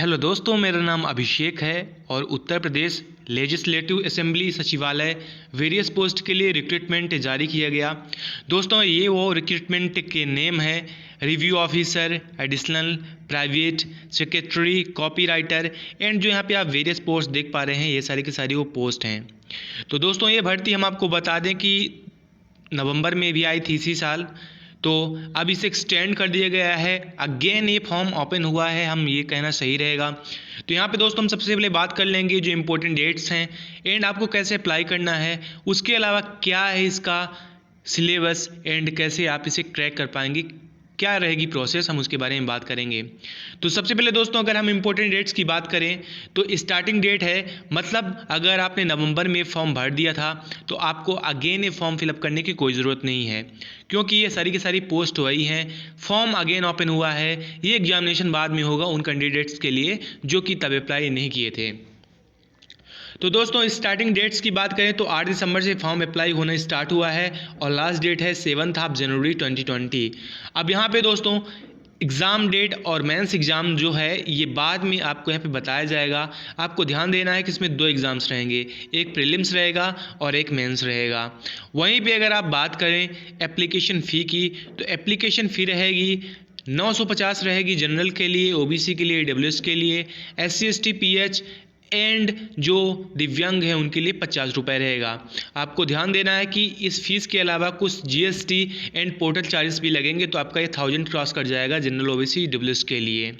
Hello दोस्तों, मेरा नाम अभिषेक है और उत्तर प्रदेश लेजिस्लेटिव असेंबली सचिवालय वेरियस पोस्ट के लिए रिक्रूटमेंट जारी किया गया। दोस्तों, ये वो रिक्रूटमेंट के नेम है: review officer, additional, private secretary, copywriter and जो यहाँ पे आप वेरियस पोस्ट देख पा रहे हैं, ये सारी की सारी वो पोस्ट हैं। तो दोस्तों, ये भर्ती हम आपको बता दें कि नवंबर में भी आई थी इसी साल, तो अब इसे एक्सटेंड कर दिया गया है। अगेन ये फॉर्म ओपन हुआ है, हम ये कहना सही रहेगा। तो यहाँ पे दोस्तों हम सबसे पहले बात कर लेंगे जो इम्पोर्टेंट डेट्स हैं एंड आपको कैसे अप्लाई करना है, उसके अलावा क्या है इसका सिलेबस एंड कैसे आप इसे क्रैक कर पाएंगे, क्या रहेगी प्रोसेस, हम उसके बारे में बात करेंगे। तो सबसे पहले दोस्तों अगर हम इम्पोर्टेंट डेट्स की बात करें तो स्टार्टिंग डेट है, मतलब अगर आपने नवंबर में फॉर्म भर दिया था तो आपको अगेन ये फॉर्म फिलअप करने की कोई ज़रूरत नहीं है, क्योंकि ये सारी की सारी पोस्ट वही हैं। फॉर्म अगेन ओपन हुआ है, ये एग्जामिनेशन बाद में होगा उन कैंडिडेट्स के लिए जो कि तब अप्लाई नहीं किए थे। तो दोस्तों स्टार्टिंग डेट्स की बात करें तो 8 दिसंबर से फॉर्म अप्लाई होना स्टार्ट हुआ है और लास्ट डेट है 7 जनवरी 2020। अब यहाँ पे दोस्तों एग्ज़ाम डेट और मेंस एग्ज़ाम जो है ये बाद में आपको यहाँ पे बताया जाएगा। आपको ध्यान देना है कि इसमें 2 एग्ज़ाम्स रहेंगे, एक प्रीलिम्स रहेगा और एक मेंस रहेगा। वहीं पे अगर आप बात करें एप्लीकेशन फ़ी की तो एप्लीकेशन फ़ी रहेगी 950 रहेगी जनरल के लिए, ओबीसी के लिए, ईडब्ल्यूएस के लिए, SC ST PH एंड जो दिव्यांग हैं उनके लिए 50 रुपये रहेगा। आपको ध्यान देना है कि इस फीस के अलावा कुछ GST एंड पोर्टल चार्जेस भी लगेंगे, तो आपका ये 1000 क्रॉस कर जाएगा जनरल, ओबीसी, ईडब्ल्यूएस के लिए।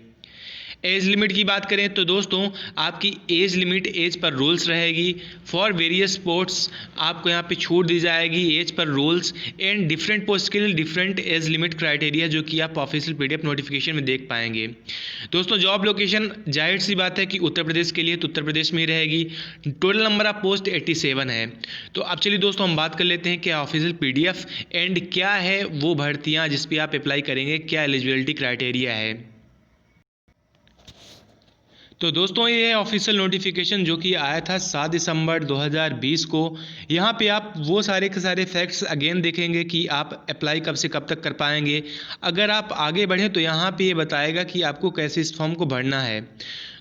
एज लिमिट की बात करें तो दोस्तों आपकी एज लिमिट, एज पर रूल्स रहेगी। फॉर वेरियस पोस्ट्स आपको यहाँ पे छूट दी जाएगी एज पर रूल्स एंड डिफरेंट पोस्ट के लिए डिफरेंट एज लिमिट क्राइटेरिया, जो कि आप ऑफिशियल PDF नोटिफिकेशन में देख पाएंगे। दोस्तों जॉब लोकेशन जाहिर सी बात है कि उत्तर प्रदेश के लिए तो उत्तर प्रदेश में ही रहेगी। टोटल नंबर ऑफ पोस्ट 87 है। तो अब चलिए दोस्तों हम बात कर लेते हैं क्या ऑफिशियल PDF एंड क्या है वो भर्तियाँ जिस पर आप अप्लाई करेंगे, क्या एलिजिबिलिटी क्राइटेरिया है। तो दोस्तों ये है ऑफिशियल नोटिफिकेशन जो कि आया था 7 दिसंबर 2020 को। यहाँ पे आप वो सारे के सारे फैक्ट्स अगेन देखेंगे कि आप अप्लाई कब से कब तक कर पाएंगे। अगर आप आगे बढ़ें तो यहाँ पे ये बताएगा कि आपको कैसे इस फॉर्म को भरना है।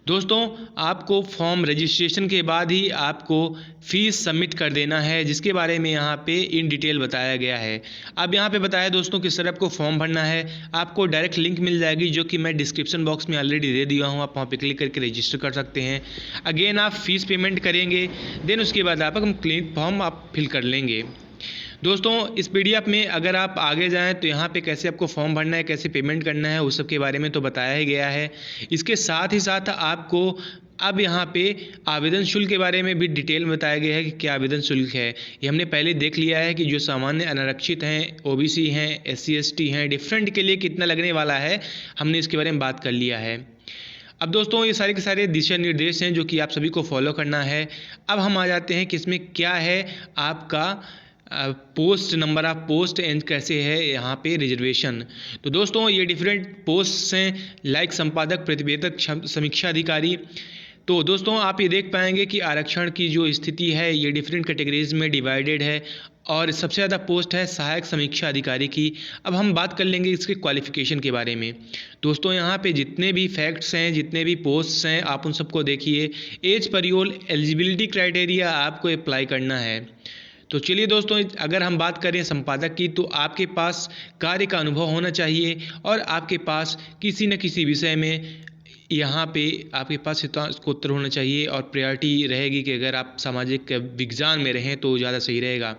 दोस्तों आपको फॉर्म रजिस्ट्रेशन के बाद ही आपको फ़ीस सबमिट कर देना है, जिसके बारे में यहाँ पे इन डिटेल बताया गया है। अब यहाँ पे बताया दोस्तों किस तरह आपको फॉर्म भरना है। आपको डायरेक्ट लिंक मिल जाएगी जो कि मैं डिस्क्रिप्शन बॉक्स में ऑलरेडी दे दिया हूँ, आप वहाँ पे क्लिक करके रजिस्टर कर सकते हैं। अगेन आप फ़ीस पेमेंट करेंगे, देन उसके बाद आप कंप्लीट फॉर्म आप फिल कर लेंगे। दोस्तों इस PDF में अगर आप आगे जाएं तो यहाँ पे कैसे आपको फॉर्म भरना है, कैसे पेमेंट करना है, उस सब के बारे में तो बताया ही गया है। इसके साथ ही साथ आपको अब यहाँ पे आवेदन शुल्क के बारे में भी डिटेल में बताया गया है कि क्या आवेदन शुल्क है। ये हमने पहले देख लिया है कि जो सामान्य अनारक्षित हैं, OBC हैं, SC ST हैं, डिफरेंट के लिए कितना लगने वाला है, हमने इसके बारे में बात कर लिया है। अब दोस्तों ये सारे के सारे दिशा निर्देश हैं जो कि आप सभी को फॉलो करना है। अब हम आ जाते हैं कि इसमें क्या है आपका post, number of post and कैसे है यहाँ पे रिजर्वेशन। तो दोस्तों ये डिफरेंट पोस्ट हैं, लाइक संपादक, प्रतिवेदक, समीक्षा अधिकारी। तो दोस्तों आप ये देख पाएंगे कि आरक्षण की जो स्थिति है ये डिफरेंट कैटेगरीज में डिवाइडेड है और सबसे ज़्यादा पोस्ट है सहायक समीक्षा अधिकारी की। अब हम बात कर लेंगे इसके क्वालिफिकेशन के बारे में। दोस्तों यहाँ पे जितने भी फैक्ट्स हैं, जितने भी पोस्ट्स हैं, आप उन सबको देखिए। एज परियोल एलिजिबिलिटी क्राइटेरिया आपको अप्लाई करना है। तो चलिए दोस्तों अगर हम बात करें संपादक की तो आपके पास कार्य का अनुभव होना चाहिए और आपके पास किसी न किसी विषय में यहाँ पे आपके पास स्नातकोत्तर होना चाहिए और प्रायोरिटी रहेगी कि अगर आप सामाजिक विज्ञान में रहें तो ज़्यादा सही रहेगा।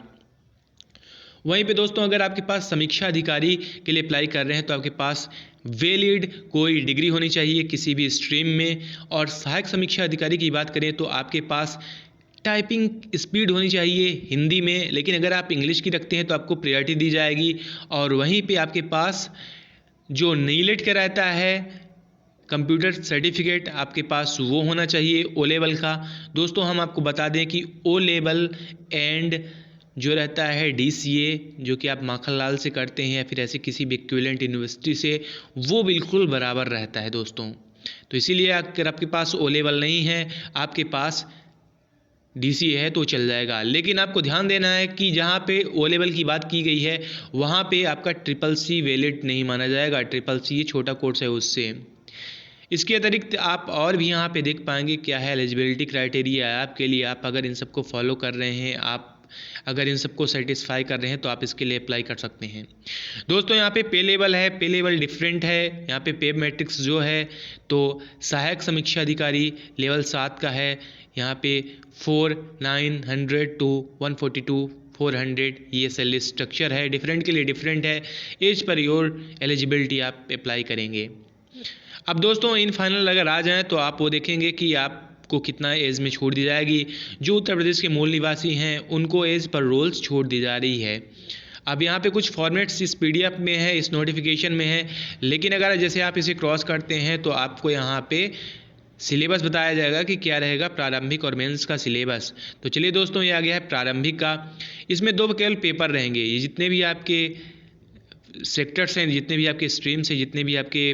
वहीं पे दोस्तों अगर आपके पास समीक्षा अधिकारी के लिए अप्लाई कर रहे हैं तो आपके पास वैलिड कोई डिग्री होनी चाहिए किसी भी स्ट्रीम में। और सहायक समीक्षा अधिकारी की बात करें तो आपके पास टाइपिंग स्पीड होनी चाहिए हिंदी में, लेकिन अगर आप इंग्लिश की रखते हैं तो आपको प्रायोरिटी दी जाएगी। और वहीं पे आपके पास जो नीलेट का रहता है कंप्यूटर सर्टिफिकेट, आपके पास वो होना चाहिए O लेवल का। दोस्तों हम आपको बता दें कि O लेवल एंड जो रहता है DCA जो कि आप माखनलाल से करते हैं या फिर ऐसे किसी भी इक्विवेलेंट यूनिवर्सिटी से, वो बिल्कुल बराबर रहता है दोस्तों। तो इसीलिए अगर आपके पास O लेवल नहीं है, आपके पास DCA है तो चल जाएगा। लेकिन आपको ध्यान देना है कि जहाँ पे O लेवल की बात की गई है वहाँ पे आपका CCC वैलिड नहीं माना जाएगा। CCC ये छोटा कोर्स है उससे। इसके अतिरिक्त आप और भी यहाँ पे देख पाएंगे क्या है एलिजिबिलिटी क्राइटेरिया है आपके लिए। आप अगर इन सबको फॉलो कर रहे हैं, आप अगर इन सबको सेटिस्फाई कर रहे हैं तो आप इसके लिए अप्लाई कर सकते हैं। दोस्तों यहाँ पे पे लेवल है, पे लेवल डिफरेंट है। यहाँ पे पे मैट्रिक्स जो है तो सहायक समीक्षा अधिकारी लेवल 7 का है। यहाँ पे 4, 900 टू 142, 400 ये सैलरी स्ट्रक्चर है। डिफरेंट के लिए डिफरेंट है। एज पर योर एलिजिबिलिटी आप अप्लाई करेंगे। अब दोस्तों इन फाइनल अगर आ जाएँ तो आप वो देखेंगे कि आपको कितना एज में छूट दी जाएगी। जो उत्तर प्रदेश के मूल निवासी हैं उनको एज पर रोल्स छूट दी जा रही है। अब यहाँ पे कुछ फॉर्मेट्स इस पीडीएफ में है, इस नोटिफिकेशन में है, लेकिन अगर जैसे आप इसे क्रॉस करते हैं तो आपको यहाँ पे सिलेबस बताया जाएगा कि क्या रहेगा प्रारंभिक और मेंस का सिलेबस। तो चलिए दोस्तों ये आ गया है प्रारंभिक का। इसमें 2 केवल पेपर रहेंगे। ये जितने भी आपके सेक्टर्स हैं, जितने भी आपके स्ट्रीम्स हैं, जितने भी आपके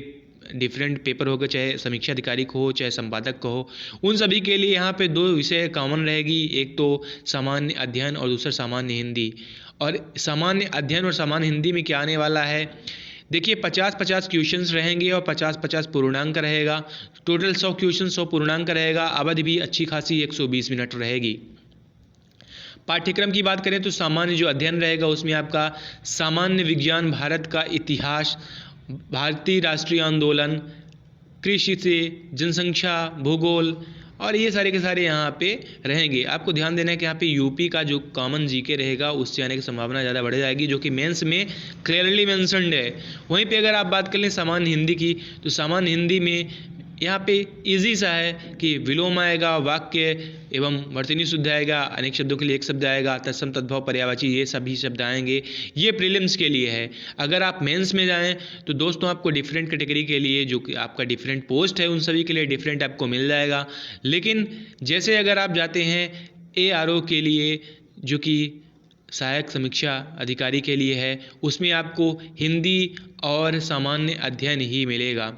डिफरेंट पेपर होगा, चाहे समीक्षा अधिकारी को हो चाहे संपादक को हो, उन सभी के लिए यहाँ पे 2 विषय कॉमन रहेगी। एक तो सामान्य अध्ययन और दूसरा सामान्य हिंदी। और सामान्य अध्ययन और सामान्य हिंदी में क्या आने वाला है, देखिए 50-50 क्वेश्चंस रहेंगे और 50-50 पूर्णांक रहेगा। टोटल 100 क्वेश्चन 100 पूर्णांक रहेगा। अवधि भी अच्छी खासी 120 मिनट रहेगी। पाठ्यक्रम की बात करें तो सामान्य जो अध्ययन रहेगा उसमें आपका सामान्य विज्ञान, भारत का इतिहास, भारतीय राष्ट्रीय आंदोलन, कृषि से जनसंख्या, भूगोल और ये सारे के सारे यहाँ पे रहेंगे। आपको ध्यान देना है कि यहाँ पे यूपी का जो कॉमन जीके रहेगा उससे आने की संभावना ज़्यादा बढ़ जाएगी, जो कि मेंस में क्लियरली मेंशन्ड है। वहीं पे अगर आप बात कर लें सामान्य हिंदी की, तो सामान्य हिंदी में यहाँ पे इजी सा है कि विलोम आएगा, वाक्य एवं वर्तनी शुद्ध आएगा, अनेक शब्दों के लिए एक शब्द आएगा, तत्सम तद्भव पर्यायवाची ये सभी शब्द आएंगे। ये प्रीलिम्स के लिए है। अगर आप मेंस में जाएं तो दोस्तों आपको डिफरेंट कैटेगरी के लिए जो कि आपका डिफरेंट पोस्ट है उन सभी के लिए डिफरेंट आपको मिल जाएगा। लेकिन जैसे अगर आप जाते हैं ARO के लिए जो कि सहायक समीक्षा अधिकारी के लिए है, उसमें आपको हिंदी और सामान्य अध्ययन ही मिलेगा।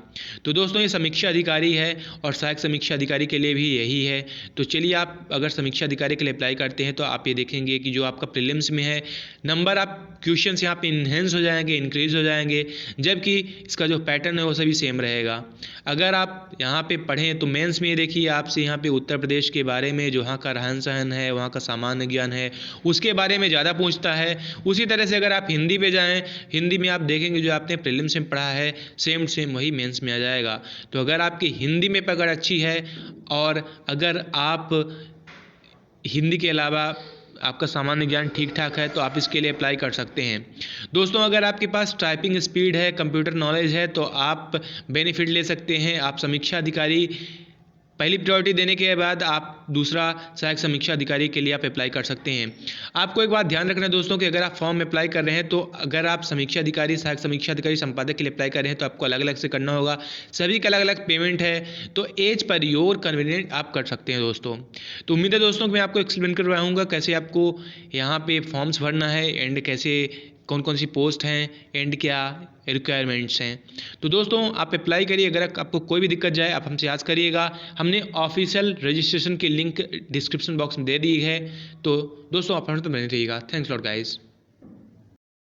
तो दोस्तों ये समीक्षा अधिकारी है और सहायक समीक्षा अधिकारी के लिए भी यही है। तो चलिए आप अगर समीक्षा अधिकारी के लिए अप्लाई करते हैं तो आप ये देखेंगे कि जो आपका प्रीलिम्स में है नंबर आप क्वेश्चंस यहाँ पे इन्हेंस हो जाएंगे, इंक्रीज हो जाएंगे, जबकि इसका जो पैटर्न है वो सभी सेम रहेगा। अगर आप यहाँ पे पढ़ें तो मेंस में ये देखिए आपसे यहाँ पे उत्तर प्रदेश के बारे में, जो वहाँ का रहन सहन है, वहाँ का सामान्य ज्ञान है, उसके बारे में ज़्यादा पूछता है। उसी तरह से अगर आप हिंदी पे जाएँ, हिंदी में आप देखेंगे जो आपने प्रीलिम्स में पढ़ा है सेम सेम वही मेंस में आ जाएगा। तो अगर आपकी हिंदी में पकड़ अच्छी है और अगर आप हिंदी के अलावा आपका सामान्य ज्ञान ठीक ठाक है तो आप इसके लिए अप्लाई कर सकते हैं। दोस्तों अगर आपके पास टाइपिंग स्पीड है, कंप्यूटर नॉलेज है तो आप बेनिफिट ले सकते हैं। आप समीक्षा अधिकारी पहली प्रायोरिटी देने के बाद आप दूसरा सहायक समीक्षा अधिकारी के लिए आप अप्लाई कर सकते हैं। आपको एक बात ध्यान रखना है दोस्तों कि अगर आप फॉर्म अप्लाई कर रहे हैं तो अगर आप समीक्षा अधिकारी, सहायक समीक्षा अधिकारी, संपादक के लिए अप्लाई कर रहे हैं तो आपको अलग अलग से करना होगा। सभी का अलग अलग पेमेंट है, तो एज पर योर कन्वीनियंट आप कर सकते हैं दोस्तों। तो उम्मीद है दोस्तों कि मैं आपको एक्सप्लेन करवाऊँगा कैसे आपको यहाँ पे फॉर्म्स भरना है एंड कैसे कौन कौन सी पोस्ट हैं एंड क्या रिक्वायरमेंट्स हैं। तो दोस्तों आप अप्लाई करिए। अगर आपको कोई भी दिक्कत जाए आप हमसे याद करिएगा। हमने ऑफिशियल रजिस्ट्रेशन की लिंक डिस्क्रिप्शन बॉक्स में दे दी है। तो दोस्तों आप हमसे तो बने रहिएगा। Thanks lot guys.